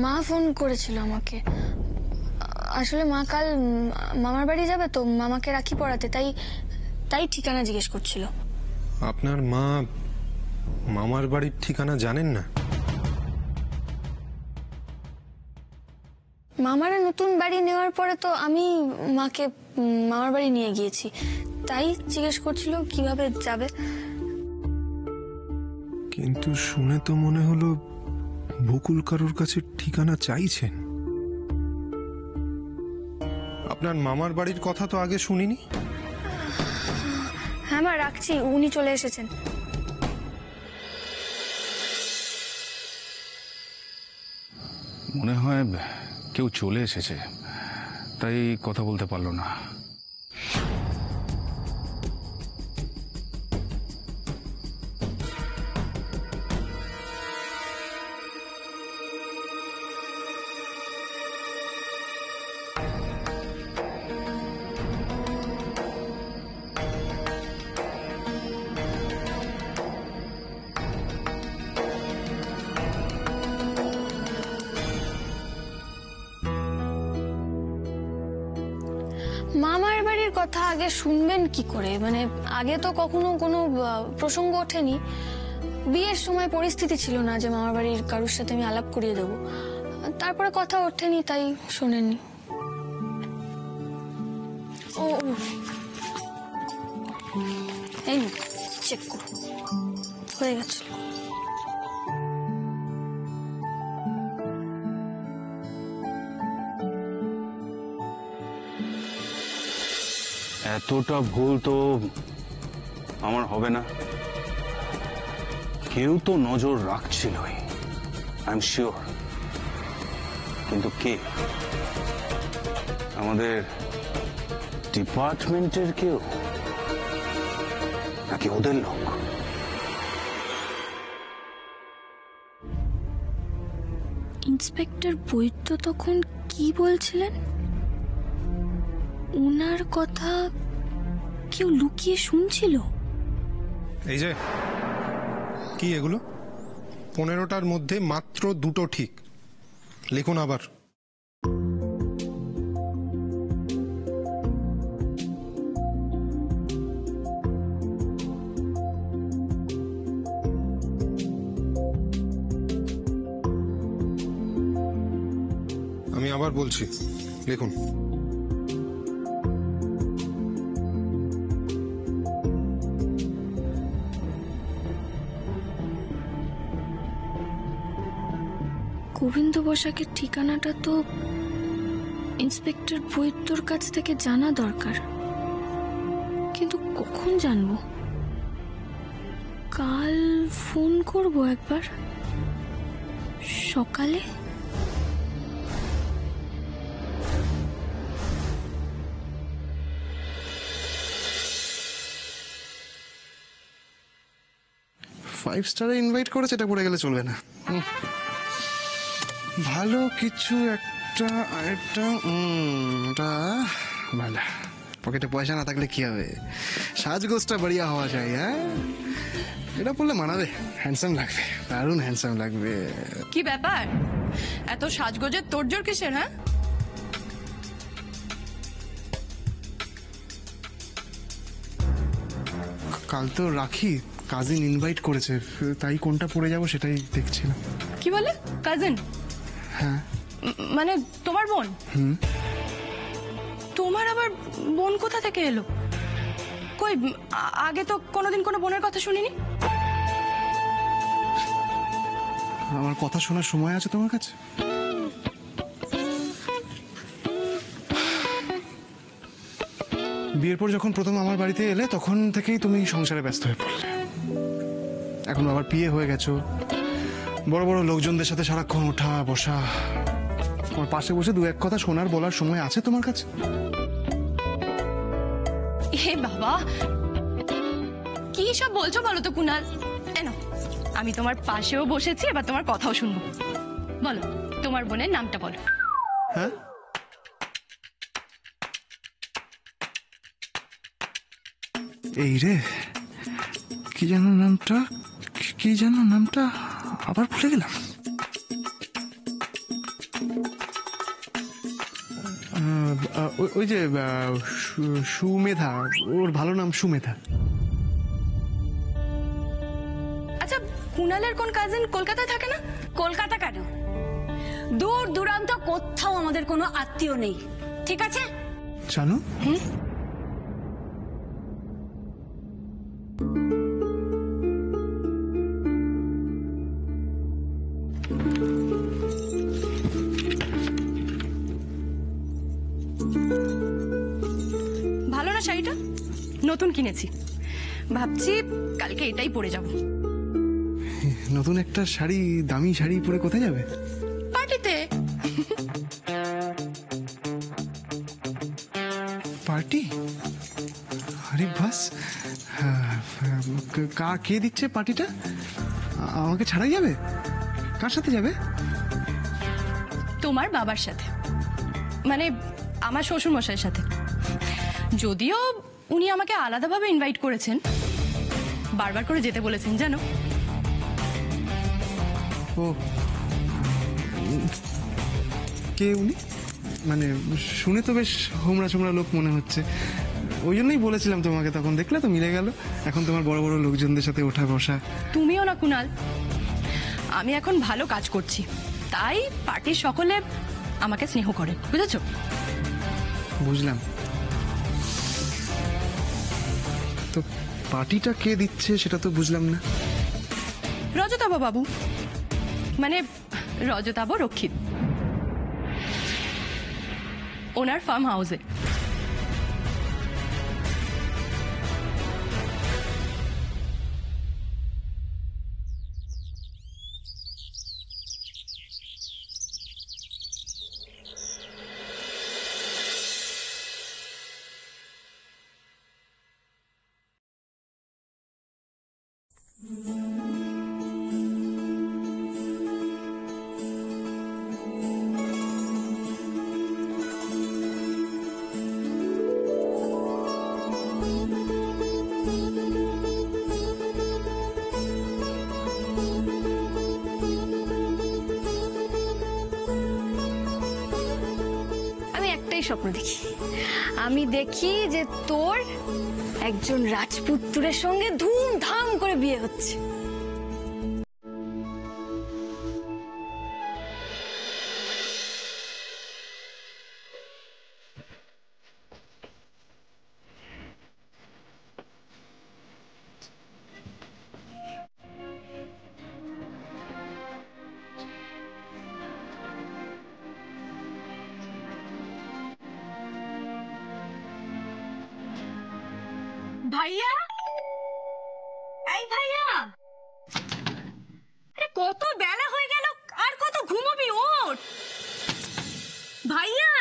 মা ফোন করেছিল আমাকে। আসলে মা কাল মামার বাড়ি যাবে তো, মামাকে রাখি পড়াতে, তাই ঠিকানা জিজ্ঞেস করছিল। আপনার মা মামার বাড়ির ঠিকানা জানেন না? মামারা নতুন বাড়ি নেওয়ার পরে তো আমি মাকে মামার বাড়ি নিয়ে গিয়েছি, তাই জিজ্ঞেস করছিল কিভাবে যাবে। কিন্তু শুনে তো মনে হলো বকুল কারোর কাছে ঠিকানা চাইছেন। আপনার মামার বাড়ির কথা তো আগে শুনিনি। হ্যাঁ মা, রাখছি, উনি চলে এসেছেন। মনে হয় কেউ চলে এসেছে, তাই কথা বলতে পারলো না। মামার বাড়ির কথা আগে শুনবেন কি করে? মানে আগে তো কখনো কোনো প্রসঙ্গ ওঠেনি। বিয়ের সময় পরিস্থিতি ছিল না যে মামার বাড়ির কারোর সাথে আমি আলাপ করিয়ে দেবো। তারপরে কথা ওঠেনি, তাই শোনেননি। ও এই না, চেক করো, হয়ে গেছে। এতটা ভুল তো আমার হবে না। কেউ তো নজর রাখছিলই, আই এম শিওর। কিন্তু কে? আমাদের ডিপার্টমেন্টের কেউ, নাকি ওদের লোক? ইন্সপেক্টর বৈদ্য তখন কি বলছিলেন? ওনার কথা কেউ লুকিয়ে শুনছিল? এই যে কি এগুলো? 15টার মধ্যে মাত্র 2টো ঠিক। লিখুন আবার। আমি আবার বলছি, লিখুন। গোবিন্দ বসাকের ঠিকানাটা তো ইন্সপেক্টর বৈদ্যর কাছ থেকে জানা দরকার, কিন্তু কখন জানবো? কাল ফোন করব একবার সকালে। ফাইভ স্টারে ইনভাইট করেছে, এটা পড়ে গেলে চলবে না। ভালো কিছু একটা ওটা ভালো। পকেটে পয়সা না থাকলে কি হবে? সাজগোজটা বাড়িয়া হওয়া চাই। হ্যাঁ, এটা পড়লে মানাবে, হ্যান্ডসাম লাগবে, দারুণ হ্যান্ডসাম লাগবে। কি ব্যাপার, এত সাজগোজের তোড়জোড় কিসের? হ্যাঁ, কাল তো রাখি, কাজিন ইনভাইট করেছে, তাই কোনটা পড়ে যাবো সেটাই দেখছিলাম। কি বলে কাজিন? হ্যাঁ, মানে তোমার বোন? তোমার আবার বোন কোথা থেকে এলো? কই, আগে তো কোনোদিন কোনো বোনের কথা শুনিনি। আমার কথা শোনার সময় আছে তোমার কাছে? বিয়ের পর যখন প্রথম আমার বাড়িতে এলে তখন থেকেই তুমি সংসারে ব্যস্ত হয়ে পড়লে। এখন আবার বিয়ে হয়ে গেছো, বড় বড় লোকজনদের সাথে সারাক্ষণ ওঠা বসা। তোমার পাশে বসে দু এক কথা শোনার বলার সময় আছে তোমার কাছে? হে বাবা, কি সব বলছো বলো তো কুনাল। আমি তোমার পাশেও বসেছি, এবার তোমার কথাও শুনবো। বলো, তোমার বোনের নামটা বলো। হ্যাঁ, এই রে, কি যেন নামটা, কি যেন নামটা, আবার ভুলে গেলাম। ওই যে সুমেধা, ওর ভালো নাম সুমেধা। আচ্ছা, কুণালের কোন কাজিন কলকাতায় থাকে না? কলকাতা কেন, দূর দূরান্ত কোথাও আমাদের কোনো আত্মীয় নেই, ঠিক আছে? জানো, ভালো না শাড়িটা? নতুন কিনেছি, ভাবছি কালকে এটাই পরে যাব। নতুন একটা শাড়ি, দামি শাড়ি পরে কোথায় যাবে? পার্টিতে। পার্টি? আরে বাস, কে দিচ্ছে পার্টিটা? আমাকে ছাড়াই যাবে? কার সাথে যাবে? তোমার বাবার সাথে, মানে আমার শ্বশুর মশাইয়ের সাথে। যদিও উনি আমাকে আলাদাভাবে ইনভাইট করেছেন, বারবার করে যেতে বলেছেন জানো। ও, কে উনি? মানে শুনে তো বেশ হোমরা সোমরা লোক মনে হচ্ছে, ওই জন্যই বলেছিলাম তোমাকে তখন, দেখলে তো মিলে গেল। এখন তোমার বড় বড় লোকজনদের সাথে ওঠা বসা। তুমিও না কুণাল, আমি এখন ভালো কাজ করছি, তাই পার্টির সকলে আমাকে স্নেহ করে, বুঝেছো? বুঝলাম। তো পার্টিটা কে দিচ্ছে সেটা তো বুঝলাম না। রজতাভ বাবু, মানে রজতাভ রক্ষিত, ওনার ফার্ম হাউসে। স্বপ্ন দেখি, আমি দেখি যে তোর একজন রাজপুত্রের সঙ্গে ধুমধাম করে বিয়ে হচ্ছে। ভাইয়া, এই ভাইয়া, কত বেলা হয়ে গেল, আর কত ঘুমাবি? ওঠ ভাইয়া।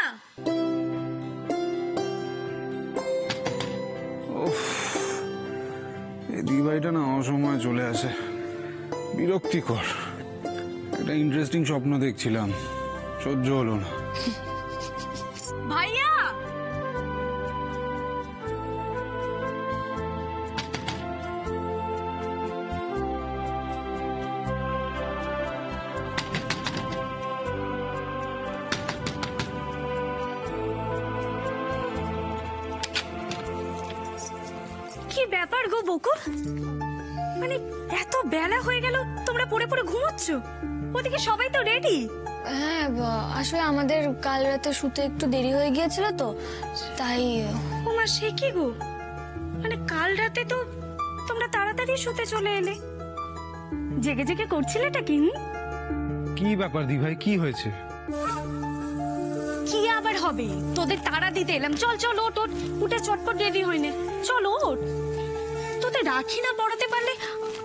এই দিদিভাইটা না অসময়ে চলে আসে, বিরক্তিকর। একটা ইন্টারেস্টিং স্বপ্ন দেখছিলাম, সহ্য হলো না। ভাইয়া, কি ব্যাপার গো বকুল, মানে এত বেলা হয়ে গেল তোমরা পড়ে পড়ে ঘুমোচ্ছ? ওদিকে সবাই তো রেডি। হ্যাঁ, আসলে আমাদের কাল রাতে শুতে একটু দেরি হয়ে গিয়েছিল তো, তাই। ওমা, সে কি গো, মানে কাল রাতে তো তোমরা তাড়াতাড়ি শুতে চলে এলে, জেগে জেগে করছিলেটা কি? কি ব্যাপার দিভাই, কি হয়েছে? কি আবার হবে, তোদের তাড়া দিতে এলাম। চল চল, ওঠ ওঠ, উঠে চটপট রেডি হইনে, চল ওঠ। তোদের রাখি না পড়াতে পারলে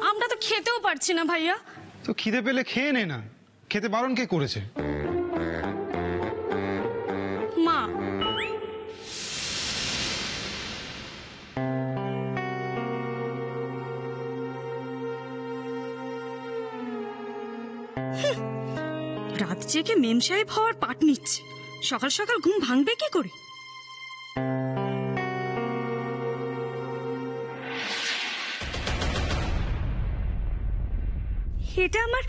আমরা তো খেতেও পারছি না ভাইয়া। তো খিদে পেলে খেয়ে নে না, খেতে বারণ কে করেছে? মা, রাত জেগে মেম সাহেব হওয়ার পাট নিচ্ছে, সকাল সকাল ঘুম ভাঙবে কি করে? এটা আমার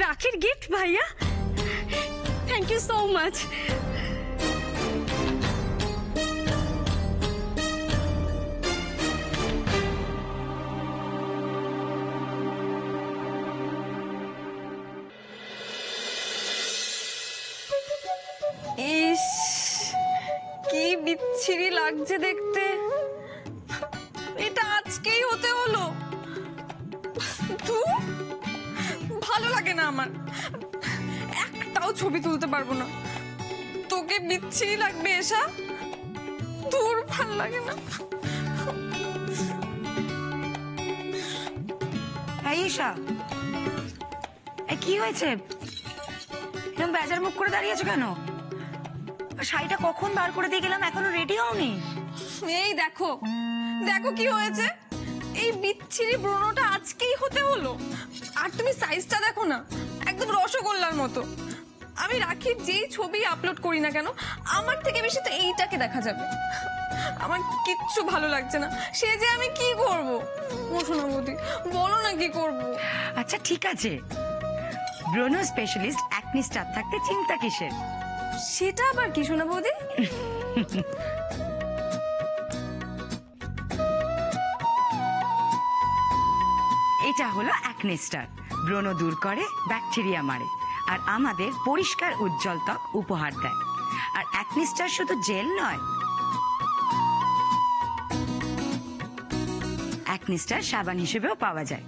রাখির গিফট ভাইয়া, থ্যাংক ইউ সো মাচ। বিচ্ছিরি লাগছে দেখতে। এটা আজকেই হতে হলো। তুই ভালো লাগে না আমার, একটাও ছবি তুলতে পারবো না। তোকে বিচ্ছিরি লাগবে এসা, তোর ভাল লাগে না। এই ঈশা, কি হয়েছে? এরকম বেজার মুখ করে দাঁড়িয়েছো কেন? শাড়িটা কখন বার করে দিয়ে গেলাম, এখনো রেডি হওনি? এই দেখো দেখো কি হয়েছে, এই বিচ্ছিরি ব্রণটা আজকেই হতে হলো। আর তুমি সাইজটা দেখো না, একদম রসগোল্লার মতো। আমি রাখির যেই ছবি আপলোড করি না কেন, আমার থেকে বেশি তো এইটাকে দেখা যাবে। আমার কিচ্ছু ভালো লাগছে না, সে যে আমি কি করব? ও সোনা বৌদি, বলো না কি করব? আচ্ছা ঠিক আছে, ব্রণ স্পেশালিস্ট অ্যাকনি স্টার থাকতে চিন্তা কিসের? সেটা আবার কি সোনা বৌদি? এটা হলো অ্যাকনি স্টার, ব্রণ দূর করে, ব্যাকটেরিয়া মারে, আর আমাদের পরিষ্কার উজ্জ্বল ত্বক উপহার দেয়। আর অ্যাকনি স্টার শুধু জেল নয়, অ্যাকনি স্টার সাবান হিসেবেও পাওয়া যায়।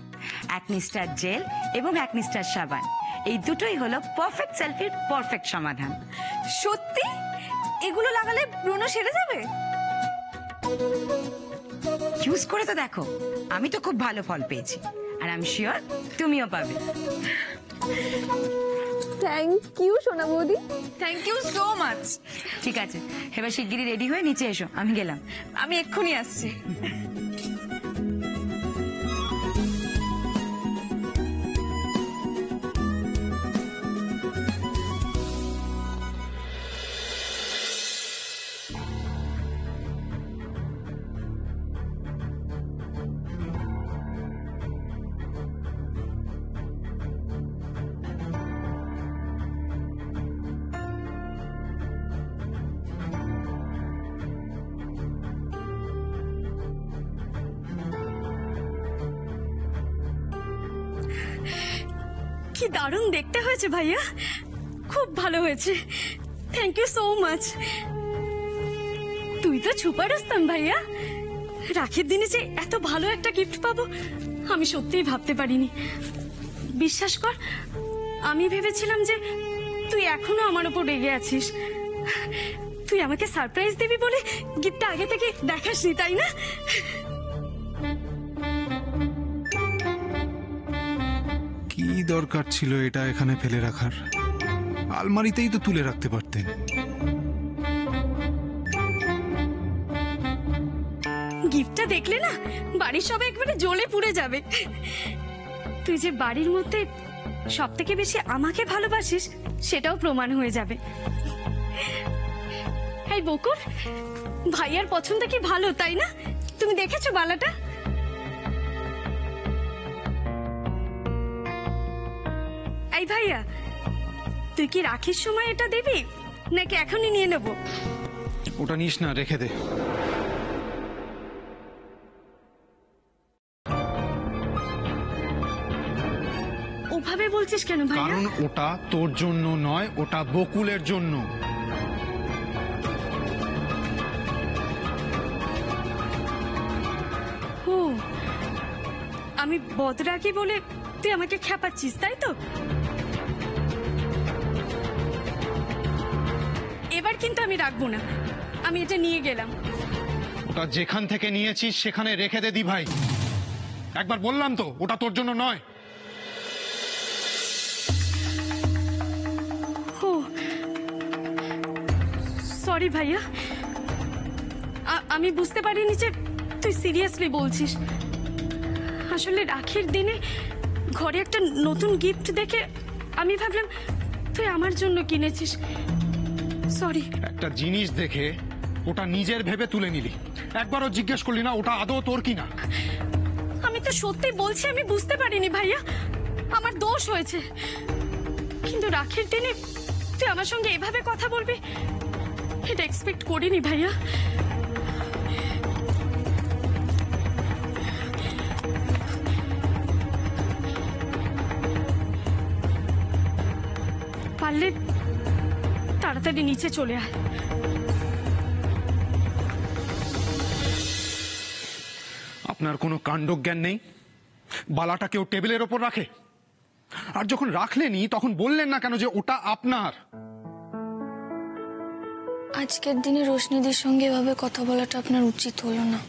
অ্যাকনি স্টার জেল এবং অ্যাকনি স্টার সাবান, এই দুটোই হলো পারফেক্ট সেলফির পারফেক্ট সমাধান। সত্যি এগুলো লাগালে ব্রণ সেরে যাবে? ইউজ করে তো দেখো, আমি তো খুব ভালো ফল পেয়েছি, আর আমি শিওর তুমিও পাবে। থ্যাংক ইউ সোনা বৌদি, থ্যাংক ইউ সো মাচ। ঠিক আছে, এবার শিগগিরই রেডি হয়ে নিচে এসো, আমি গেলাম। আমি এক্ষুনি আসছি। কি দারুণ দেখতে হয়েছে ভাইয়া, খুব ভালো হয়েছে। Thank you so much. তুই তো ছুপা রুস্তম ভাইয়া, রাখির দিনে যে এত ভালো একটা গিফট পাবো আমি সত্যিই ভাবতে পারিনি। বিশ্বাস কর, আমি ভেবেছিলাম যে তুই এখনো আমার উপর রেগে আছিস। তুই আমাকে সারপ্রাইজ দিবি বলে গিফটটা আগে থেকে দেখাসনি, তাই না? কি দরকার ছিল এটা এখানে ফেলে রাখার? আলমারিতেই তো তুলে রাখতে পারতেন। গিফটটা দেখলে না বাড়ির সবাই একবারে জ্বলে পুড়ে যাবে। তুই যে বাড়ির মধ্যে সব থেকে বেশি আমাকে ভালোবাসিস সেটাও প্রমাণ হয়ে যাবে। এই বকুর, ভাইয়ার পছন্দ কি ভালো, তাই না? তুমি দেখেছো বালাটা? এই ভাইয়া, তুই কি রাখির সময় এটা দিবি নাকি এখনই নিয়ে নেবো? ওটা নিস না, রেখে দে। ওভাবে বলছিস কেন ভাইয়া? কারণ ওটা তোর জন্য নয়, ওটা বকুলের জন্য। ও, আমি বদরাগী বলে তুই আমাকে খেপাচ্ছিস, তাই তো? এবার কিন্তু আমি রাখবো না, আমি এটা নিয়ে গেলাম। ওটা যেখান থেকে নিয়েছিস সেখানে রেখে দে দি ভাই। একবার বললাম তো ওটা তোর জন্য নয়। ও সরি ভাইয়া, আমি বুঝতে পারিনি যে তুই সিরিয়াসলি বলছিস। আসলে রাখির দিনে ঘরে একটা নতুন গিফট দেখে আমি ভাবলাম তুই আমার জন্য কিনেছিস। সরি। একটা জিনিস দেখে ওটা নিজের ভেবে তুলে নিলি, একবারও জিজ্ঞেস করলি না ওটা আদৌ তোর কিনা। আমি তো সত্যি বলছি, আমি বুঝতে পারিনি ভাইয়া, আমার দোষ হয়েছে। কিন্তু রাখির দিনে তুই আমার সঙ্গে এভাবে কথা বলবি এটা এক্সপেক্ট করিনি ভাইয়া। পারলে তাড়াতাড়ি নিচে চলে আয়। আপনার কোনো কাণ্ডজ্ঞান নেই? বালাটা কেউ টেবিলের ওপর রাখে? আর যখন রাখলেনই তখন বললেন না কেন যে ওটা আপনার? আজকের দিনে রোশনিদির সঙ্গে এভাবে কথা বলাটা আপনার উচিত হলো না।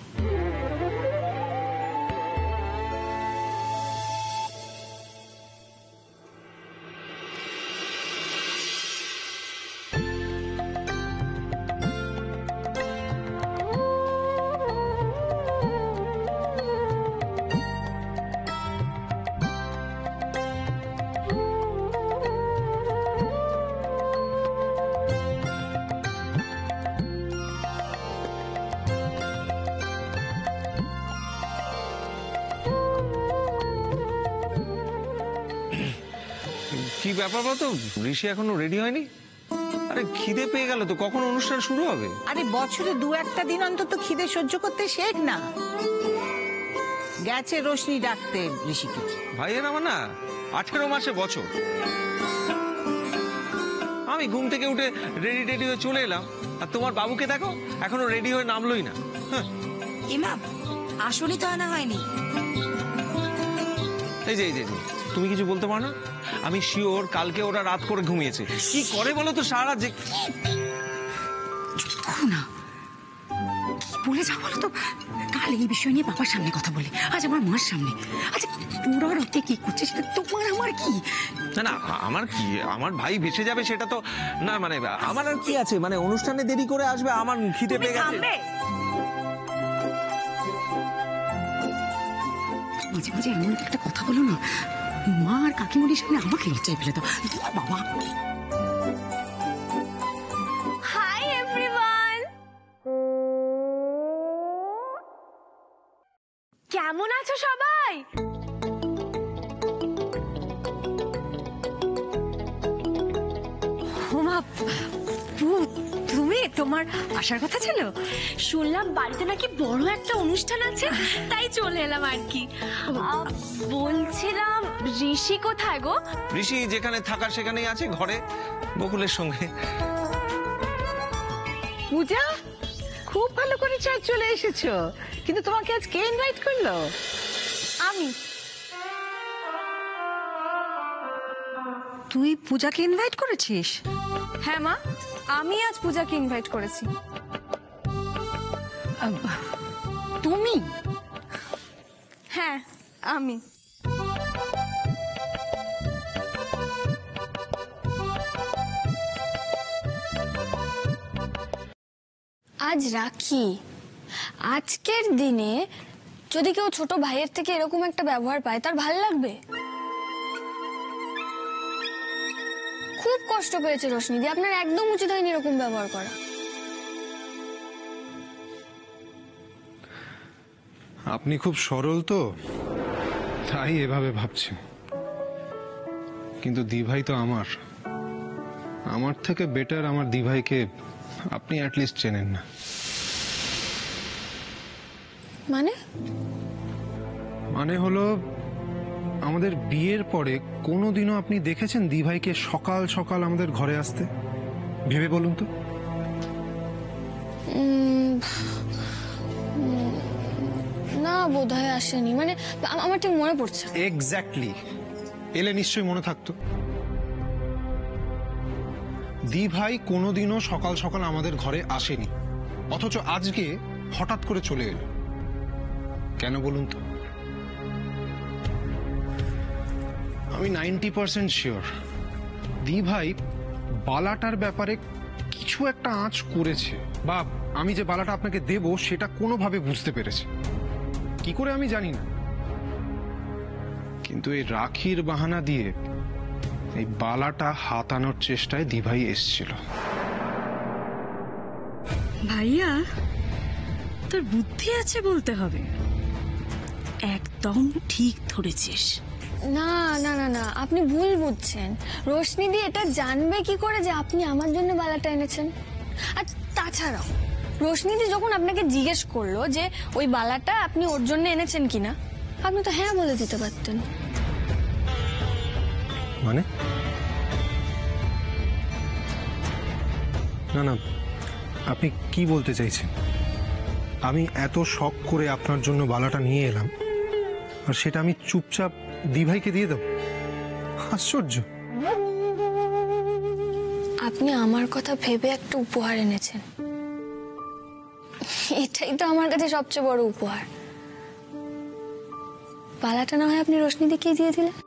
কি ব্যাপার বলতো, ঋষি এখনো রেডি হয়নি? আরে খিদে পেয়ে গেল তো, কখন অনুষ্ঠান শুরু হবে? আরে বছরে 2-1 দিন অন্তত খিদে সহ্য করতে শেখ না। গেছে রোশনি ডাকতে ঋষিকে। ভাইয়ের আমার না 18 মাসে বছর। আমি ঘুম থেকে উঠে রেডি হয়ে চলে এলাম, আর তোমার বাবুকে দেখো এখনো রেডি হয়ে নামলোই না। ইমা আসলে তো আনা হয়নি। এই যে তুমি কিছু বলতে পারো না? আমি শিওর কালকে ওরা রাত করে ঘুমিয়েছে। কি করে বলো তো সারা যে না বলে যা বলো তো, কাল এই বিষয় নিয়ে বাবার সামনে কথা বলে, আজ আমার মার সামনে। আচ্ছা তোরা রাতে কি করছিস, তোমার আমার কি? না আমার কি, আমার ভাই ভেসে যাবে সেটা তো না, মানে আমার আর কি আছে, মানে অনুষ্ঠানে দেরি করে আসবে, আমার খিদে পেয়ে গেছে। মাঝে মাঝে এমন একটা কথা বলো না, মা আর কাকিমণির সামনে আমাকে লজ্জায় ফেলে দাও বাবা। হাই এভরিওয়ান, কেমন আছো সবাই? হোমা তুমি, তোমার আসার কথা ছিল? শুনলাম বাড়িতে নাকি বড় একটা অনুষ্ঠান আছে, তাই চলে এলাম আর কি। বলছিলাম ঋষি কোথায় গো? ঋষি যেখানে থাকার সেখানেই আছে, ঘরে বকুলের সঙ্গে। পূজা, খুব ভালো করেছো, আজ চলে এসেছো। কিন্তু তোমাকে আজ কে ইনভাইট করলো? আমি। তুই পূজাকে ইনভাইট করেছিস? হ্যাঁ মা, আমি আজ পূজাকে ইনভাইট করেছি। তুমি? হ্যাঁ আমি। আজ রাখি, আজকের দিনে যদি কেউ ছোট ভাইয়ের থেকে এরকম একটা ব্যবহার পায় তার ভাল লাগবে? খুব কষ্ট পেয়েছে রোশনিদি, আপনার একদম উচিত হয়নি এরকম ব্যবহার করা। আপনি খুব সরল তো, তাই এভাবে ভাবছেন। কিন্তু দিভাই তো আমার থেকে বেটার আমার দিভাইকে আপনি অ্যাটলিস্ট চেনেন না। মানে হলো, আমাদের বিয়ের পরে কোনোদিনও আপনি দেখেছেন দিভাইকে সকাল সকাল আমাদের ঘরে আসতে? ভেবে বলুন তো। না বোধহয় আসেনি, মানে আমার ঠিক মনে পড়ছে। এক্স্যাক্টলি, এলে নিশ্চয়ই মনে থাকতো। দিভাই কোনোদিনও সকাল সকাল আমাদের ঘরে আসেনি, অথচ আজকে হঠাৎ করে চলে এলো। কেন বলুন তো? আমি 90% শিওর দিভাই বালাটার ব্যাপারে কিছু একটা আঁচ করেছে, বা আমি যে বালাটা আপনাকে দেব সেটা কোনোভাবে বুঝতে পেরেছে। কি করে আমি জানি না, কিন্তু এই রাখির বাহানা দিয়ে এই বালাটা হাতানোর চেষ্টায় দিভাই এসছিল। ভাইয়া তোর বুদ্ধি আছে বলতে হবে, একদম ঠিক ধরেছিস। না না না না, আপনি ভুল বুঝছেন। রোশনিদি এটা জানবে কি করে যে আপনি আমার জন্য বালাটা এনেছেন? আর তাছাড়াও রোশনিদি যখন আপনাকে জিজ্ঞেস করলো যে ওই বালাটা আপনি ওর জন্য এনেছেন কিনা, আপনি তো হ্যাঁ বলে দিতে পারতেন। মানে? না না, আপনি কি বলতে চাইছেন? আমি এত শখ করে আপনার জন্য বালাটা নিয়ে এলাম আর সেটা আমি চুপচাপ দিভাইকে দিয়ে দেব? আশ্চর্য। আপনি আমার কথা ভেবে একটা উপহার এনেছেন, এটাই তো আমার কাছে সবচেয়ে বড় উপহার। বালাটা না হয় আপনি রোশনিদিকেই দিয়ে দিলেন।